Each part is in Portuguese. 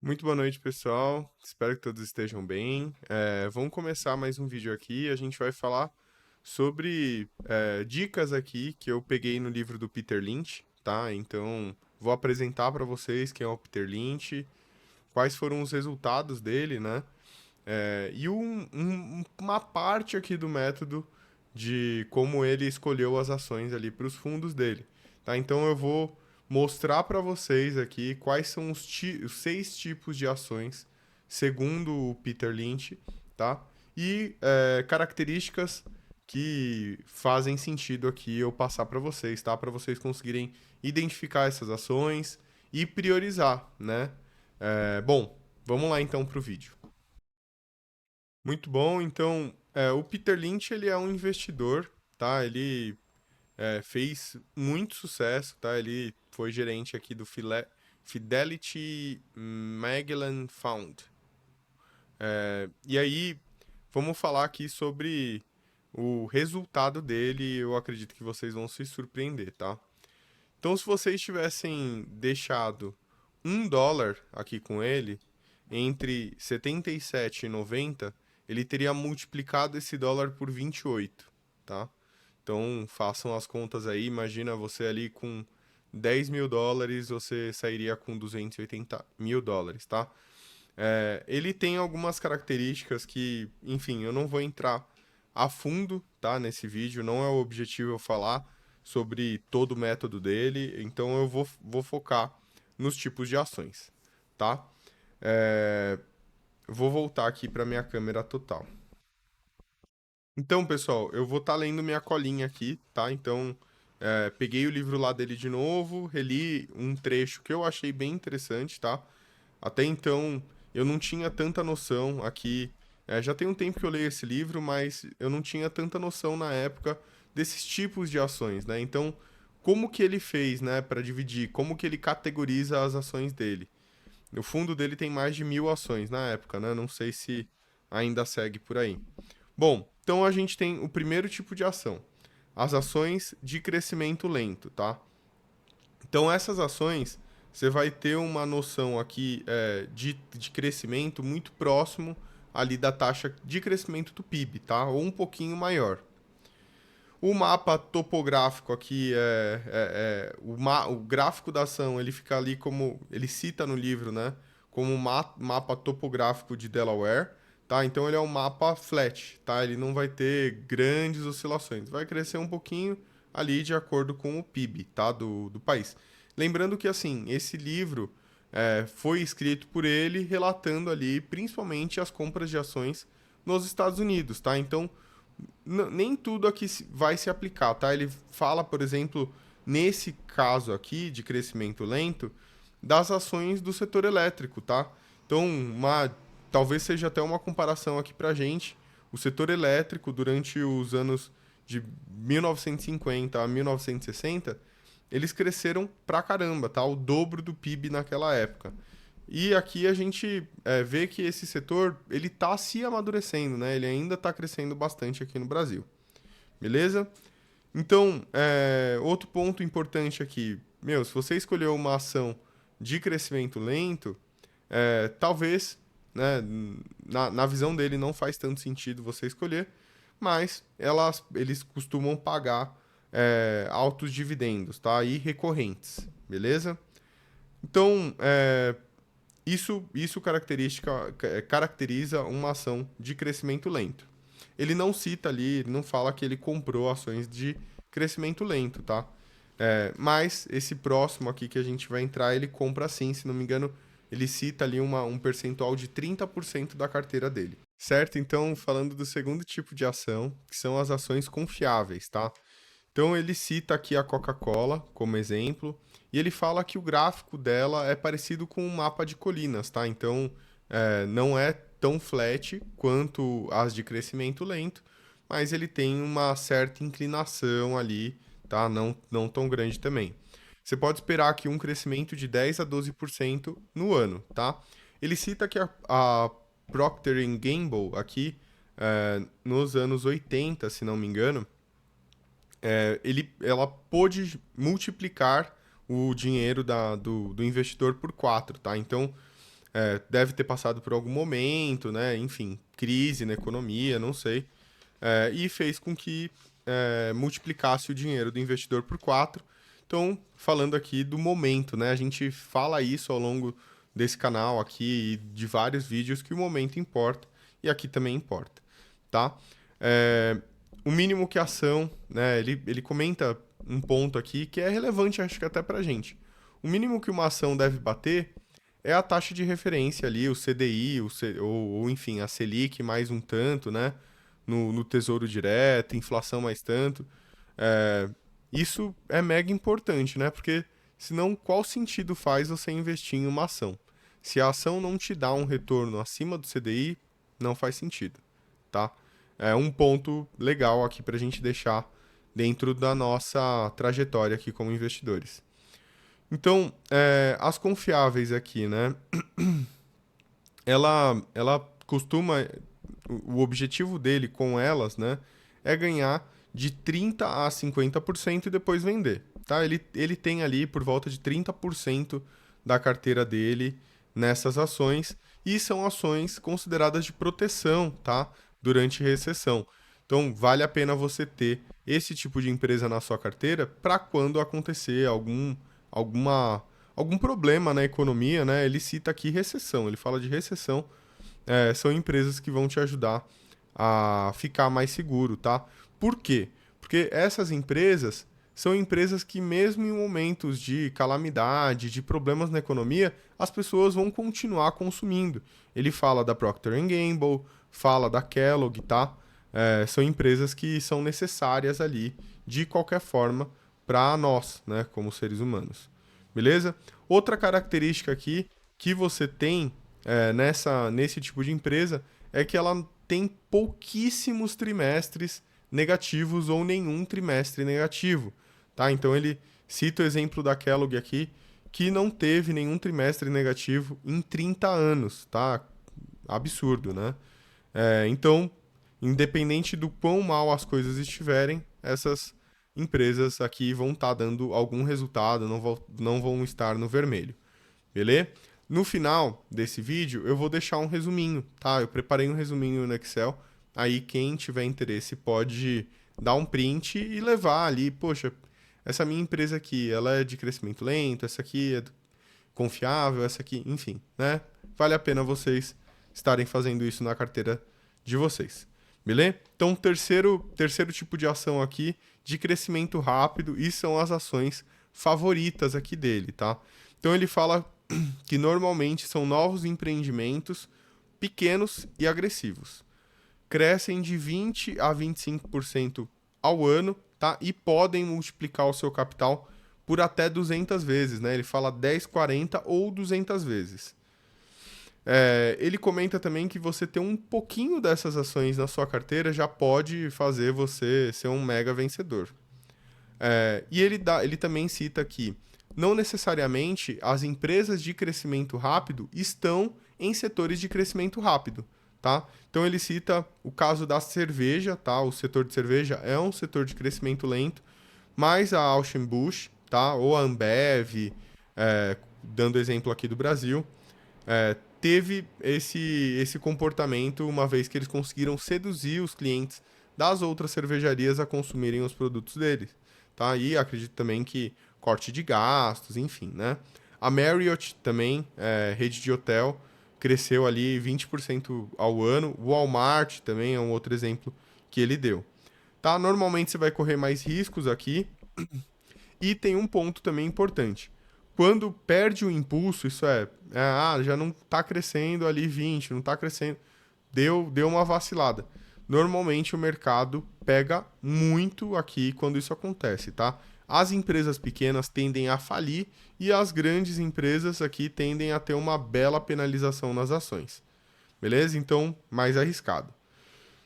Muito boa noite, pessoal. Espero que todos estejam bem. Vamos começar mais um vídeo aqui. A gente vai falar sobre dicas aqui que eu peguei no livro do Peter Lynch, tá? Então, vou apresentar para vocês quem é o Peter Lynch, quais foram os resultados dele, né? E uma parte aqui do método de como ele escolheu as ações ali para os fundos dele, tá? Então, eu vou mostrar para vocês aqui quais são os 6 tipos de ações segundo o Peter Lynch, tá? E características que fazem sentido aqui eu passar para vocês, tá? Para vocês conseguirem identificar essas ações e priorizar, né? Bom, vamos lá então para o vídeo. Muito bom. Então, o Peter Lynch ele é um investidor, tá? Ele fez muito sucesso, tá? Ele foi gerente aqui do Fidelity Magellan Fund. E aí, vamos falar aqui sobre o resultado dele. Eu acredito que vocês vão se surpreender, tá? Então, se vocês tivessem deixado $1 aqui com ele, entre 77,90, ele teria multiplicado esse dólar por 28, tá? Então, façam as contas aí. Imagina você ali com $10.000, você sairia com $280.000, tá? Ele tem algumas características que, enfim, eu não vou entrar a fundo, tá, nesse vídeo. Não é o objetivo eu falar sobre todo o método dele. Então, eu vou focar nos tipos de ações, tá? É, Vou voltar aqui para minha câmera total. Então, pessoal, eu vou estar lendo minha colinha aqui, tá? Então, peguei o livro lá dele de novo, reli um trecho que eu achei bem interessante, tá? Até então, eu não tinha tanta noção aqui. Já tem um tempo que eu leio esse livro, mas eu não tinha tanta noção na época desses tipos de ações, né? Então, como que ele fez, né, para dividir? Como que ele categoriza as ações dele? O fundo dele tem mais de 1.000 ações na época, né? Não sei se ainda segue por aí. Bom, então a gente tem o primeiro tipo de ação, as ações de crescimento lento, tá? Então essas ações, você vai ter uma noção aqui de crescimento muito próximo ali da taxa de crescimento do PIB, tá? Ou um pouquinho maior. O mapa topográfico aqui o gráfico da ação, ele fica ali como ele cita no livro, né? Como um mapa topográfico de Delaware, tá? Então ele é um mapa flat, tá? Ele não vai ter grandes oscilações, vai crescer um pouquinho ali de acordo com o PIB, tá? Do país. Lembrando que assim, esse livro foi escrito por ele relatando ali principalmente as compras de ações nos Estados Unidos, tá? Então nem tudo aqui vai se aplicar, tá? Ele fala, por exemplo, nesse caso aqui de crescimento lento, das ações do setor elétrico, tá? Então, talvez seja até uma comparação aqui pra gente. O setor elétrico, durante os anos de 1950 a 1960, eles cresceram pra caramba, tá? O dobro do PIB naquela época. E aqui a gente vê que esse setor ele está se amadurecendo, né? Ele ainda está crescendo bastante aqui no Brasil, beleza? Então, outro ponto importante aqui, meu, se você escolheu uma ação de crescimento lento, talvez, né, na visão dele não faz tanto sentido você escolher, mas eles costumam pagar altos dividendos, tá? E recorrentes, beleza? Então, isso caracteriza uma ação de crescimento lento. Ele não cita ali, ele não fala que ele comprou ações de crescimento lento, tá? Mas esse próximo aqui que a gente vai entrar, ele compra sim, se não me engano, ele cita ali um percentual de 30% da carteira dele. Certo? Então, falando do segundo tipo de ação, que são as ações confiáveis, tá? Então ele cita aqui a Coca-Cola como exemplo, e ele fala que o gráfico dela é parecido com um mapa de colinas, tá? Então não é tão flat quanto as de crescimento lento, mas ele tem uma certa inclinação ali, tá? Não tão grande também. Você pode esperar aqui um crescimento de 10 a 12% no ano, tá? Ele cita que a Procter Gamble aqui, nos anos 80, se não me engano, ela pôde multiplicar o dinheiro do investidor por 4, tá? Então, deve ter passado por algum momento, né? Enfim, crise na economia, não sei. E fez com que multiplicasse o dinheiro do investidor por 4. Então, falando aqui do momento, né? A gente fala isso ao longo desse canal aqui e de vários vídeos que o momento importa e aqui também importa, tá? É, o mínimo que a ação, né? Ele comenta um ponto aqui que é relevante, acho que até pra gente. O mínimo que uma ação deve bater é a taxa de referência ali, o CDI, ou enfim, a Selic mais um tanto, né? No Tesouro Direto, inflação mais tanto. É, isso é mega importante, né? Porque senão qual sentido faz você investir em uma ação? Se a ação não te dá um retorno acima do CDI, não faz sentido, tá? É um ponto legal aqui para a gente deixar dentro da nossa trajetória aqui como investidores. Então, as confiáveis aqui, né? Ela costuma, o objetivo dele com elas, né, é ganhar de 30 a 50% e depois vender, tá? Ele tem ali por volta de 30% da carteira dele nessas ações e são ações consideradas de proteção, tá? Durante recessão. Então, vale a pena você ter esse tipo de empresa na sua carteira para quando acontecer alguma algum problema na economia, né? Ele cita aqui recessão, ele fala de recessão, são empresas que vão te ajudar a ficar mais seguro, tá? Por quê? Porque essas empresas são empresas que mesmo em momentos de calamidade, de problemas na economia, as pessoas vão continuar consumindo. Ele fala da Procter Gamble, fala da Kellogg, tá? São empresas que são necessárias ali, de qualquer forma, para nós, né, como seres humanos. Beleza? Outra característica aqui que você tem nesse tipo de empresa é que ela tem pouquíssimos trimestres negativos ou nenhum trimestre negativo, tá? Então ele cita o exemplo da Kellogg aqui, que não teve nenhum trimestre negativo em 30 anos, tá? Absurdo, né? Então, independente do quão mal as coisas estiverem, essas empresas aqui vão estar dando algum resultado, não vão estar no vermelho, beleza? No final desse vídeo, eu vou deixar um resuminho, tá? Eu preparei um resuminho no Excel, aí quem tiver interesse pode dar um print e levar ali, poxa, essa minha empresa aqui, ela é de crescimento lento, essa aqui é confiável, essa aqui, enfim, né? Vale a pena vocês estarem fazendo isso na carteira de vocês, beleza? Então, terceiro tipo de ação aqui, de crescimento rápido, e são as ações favoritas aqui dele, tá? Então, ele fala que normalmente são novos empreendimentos pequenos e agressivos. Crescem de 20 a 25% ao ano, tá? E podem multiplicar o seu capital por até 200 vezes, né? Ele fala 10, 40 ou 200 vezes. Ele comenta também que você ter um pouquinho dessas ações na sua carteira já pode fazer você ser um mega vencedor. E ele também cita que não necessariamente as empresas de crescimento rápido estão em setores de crescimento rápido, tá? Então ele cita o caso da cerveja, tá? O setor de cerveja é um setor de crescimento lento, mas a Anheuser-Busch, tá? Ou a Ambev, dando exemplo aqui do Brasil, teve esse comportamento uma vez que eles conseguiram seduzir os clientes das outras cervejarias a consumirem os produtos deles, tá? E acredito também que corte de gastos, enfim, né? A Marriott também, rede de hotel, cresceu ali 20% ao ano. O Walmart também é um outro exemplo que ele deu, tá? Normalmente você vai correr mais riscos aqui. E tem um ponto também importante. Quando perde o impulso, isso já não está crescendo ali 20, não está crescendo, deu uma vacilada. Normalmente o mercado pega muito aqui quando isso acontece, tá? As empresas pequenas tendem a falir e as grandes empresas aqui tendem a ter uma bela penalização nas ações. Beleza? Então, mais arriscado.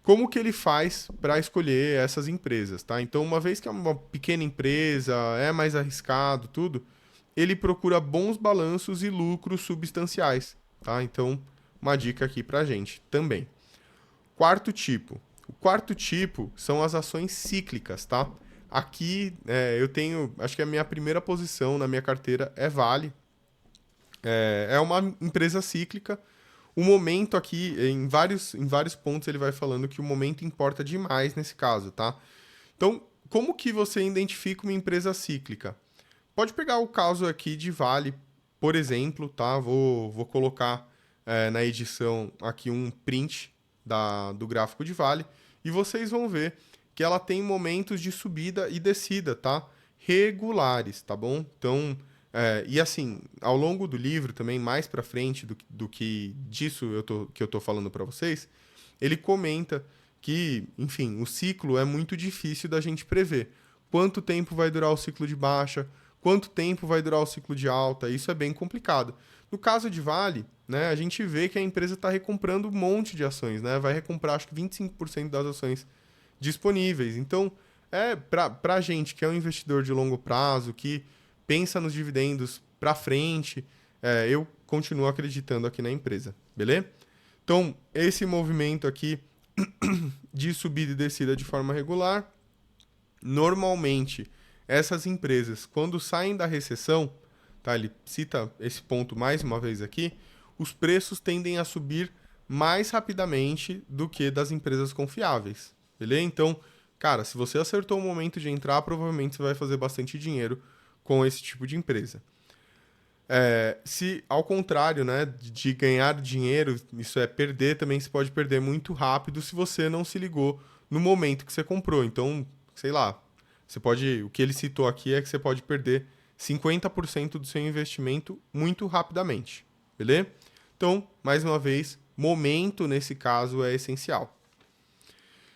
Como que ele faz para escolher essas empresas, tá? Então, uma vez que é uma pequena empresa, é mais arriscado, tudo, ele procura bons balanços e lucros substanciais, tá? Então, uma dica aqui pra gente também. Quarto tipo. O quarto tipo são as ações cíclicas, tá? Aqui eu tenho, acho que a minha primeira posição na minha carteira é Vale. É uma empresa cíclica. O momento aqui, em vários pontos, ele vai falando que o momento importa demais nesse caso, tá? Então, como que você identifica uma empresa cíclica? Pode pegar o caso aqui de Vale, por exemplo, tá? Vou colocar na edição aqui um print do gráfico de Vale e vocês vão ver que ela tem momentos de subida e descida, tá? Regulares, tá bom? Então, e assim, ao longo do livro também, mais pra frente do que disso que eu tô falando pra vocês, ele comenta que, enfim, o ciclo é muito difícil da gente prever. Quanto tempo vai durar o ciclo de baixa? Quanto tempo vai durar o ciclo de alta? Isso é bem complicado. No caso de Vale, né, a gente vê que a empresa está recomprando um monte de ações, né? Vai recomprar acho que 25% das ações disponíveis. Então, para a gente que é um investidor de longo prazo, que pensa nos dividendos para frente, eu continuo acreditando aqui na empresa, beleza? Então, esse movimento aqui de subida e descida de forma regular, normalmente essas empresas, quando saem da recessão, tá? Ele cita esse ponto mais uma vez aqui, os preços tendem a subir mais rapidamente do que das empresas confiáveis, beleza? Então, cara, se você acertou o momento de entrar, provavelmente você vai fazer bastante dinheiro com esse tipo de empresa. Se ao contrário, né, de ganhar dinheiro, isso é perder, também se pode perder muito rápido se você não se ligou no momento que você comprou. Então, sei lá, o que ele citou aqui é que você pode perder 50% do seu investimento muito rapidamente, beleza? Então, mais uma vez, momento nesse caso é essencial.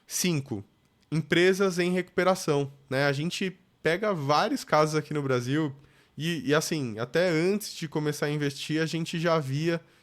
5. Empresas em recuperação, né? A gente pega vários casos aqui no Brasil e assim, até antes de começar a investir,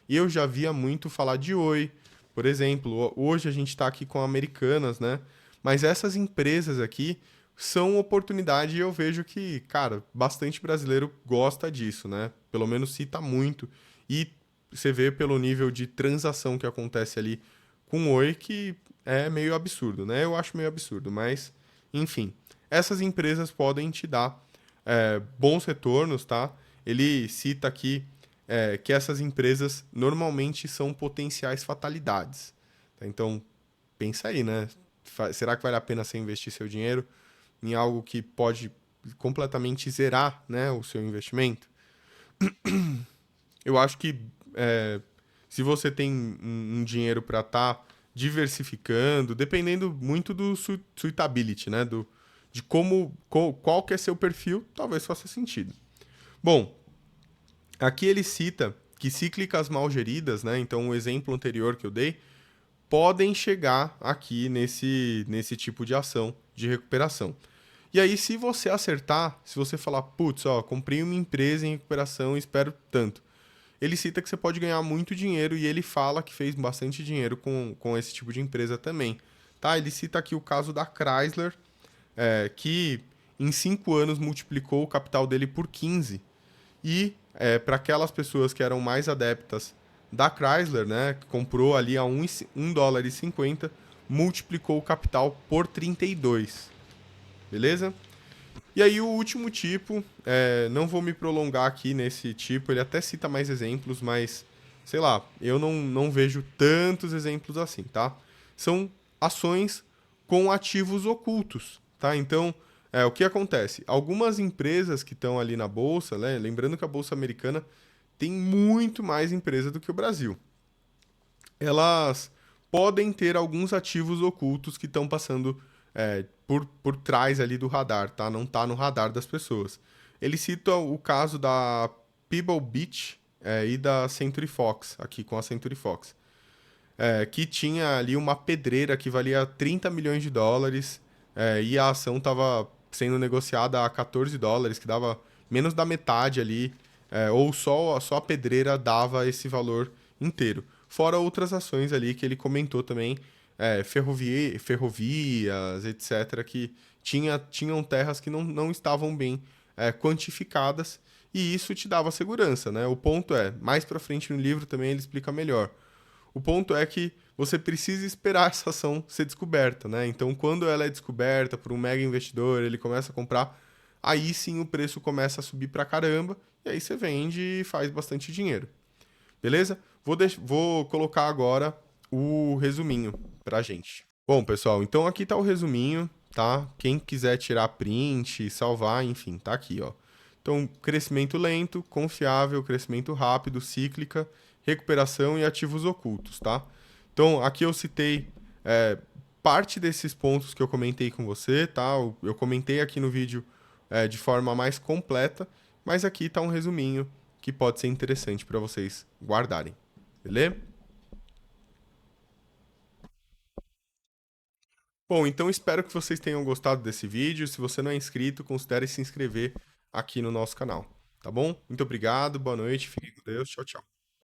eu já via muito falar de Oi, por exemplo. Hoje a gente está aqui com Americanas, né? Mas essas empresas aqui são oportunidade e eu vejo que, cara, bastante brasileiro gosta disso, né? Pelo menos cita muito. E você vê pelo nível de transação que acontece ali com Oi que é meio absurdo, né? Eu acho meio absurdo, mas enfim, essas empresas podem te dar bons retornos, tá? Ele cita aqui que essas empresas normalmente são potenciais fatalidades, tá? Então, pensa aí, né? Será que vale a pena você investir seu dinheiro em algo que pode completamente zerar, né, o seu investimento? Eu acho que se você tem um dinheiro para estar diversificando, dependendo muito do suitability, né? De qual que é seu perfil, talvez faça sentido. Bom, aqui ele cita que cíclicas mal geridas, né? Então, o exemplo anterior que eu dei, podem chegar aqui nesse tipo de ação de recuperação. E aí, se você acertar, se você falar, putz, ó, comprei uma empresa em recuperação e espero tanto, ele cita que você pode ganhar muito dinheiro e ele fala que fez bastante dinheiro com esse tipo de empresa também. Tá? Ele cita aqui o caso da Chrysler, que em 5 anos multiplicou o capital dele por 15. E para aquelas pessoas que eram mais adeptas da Chrysler, né, que comprou ali a 1 dólar e 50, multiplicou o capital por 32. Beleza? E aí o último tipo, não vou me prolongar aqui nesse tipo, ele até cita mais exemplos, mas, sei lá, eu não vejo tantos exemplos assim, tá? São ações com ativos ocultos, tá? Então, o que acontece? Algumas empresas que estão ali na bolsa, né? Lembrando que a bolsa americana tem muito mais empresa do que o Brasil. Elas podem ter alguns ativos ocultos que estão passando por trás ali do radar, tá? Não tá no radar das pessoas. Ele cita o caso da Pebble Beach e da Century Fox, aqui com a Century Fox, que tinha ali uma pedreira que valia 30 milhões de dólares e a ação estava sendo negociada a 14 dólares, que dava menos da metade ali, ou só a pedreira dava esse valor inteiro. Fora outras ações ali que ele comentou também, ferrovias, etc., que tinham terras que não estavam bem quantificadas, e isso te dava segurança, né? O ponto mais para frente no livro também ele explica melhor. O ponto é que você precisa esperar essa ação ser descoberta, né? Então, quando ela é descoberta por um mega investidor, ele começa a comprar, aí sim o preço começa a subir pra caramba, e aí você vende e faz bastante dinheiro. Beleza? Vou colocar agora o resuminho pra gente. Bom, pessoal, então aqui tá o resuminho, tá? Quem quiser tirar print, salvar, enfim, tá aqui, ó. Então, crescimento lento, confiável, crescimento rápido, cíclica, recuperação e ativos ocultos, tá? Então, aqui eu citei é, parte desses pontos que eu comentei com você, tá? Eu comentei aqui no vídeo de forma mais completa, mas aqui tá um resuminho que pode ser interessante para vocês guardarem, beleza? Bom, então espero que vocês tenham gostado desse vídeo. Se você não é inscrito, considere se inscrever aqui no nosso canal, tá bom? Muito obrigado, boa noite, fique com Deus, tchau, tchau.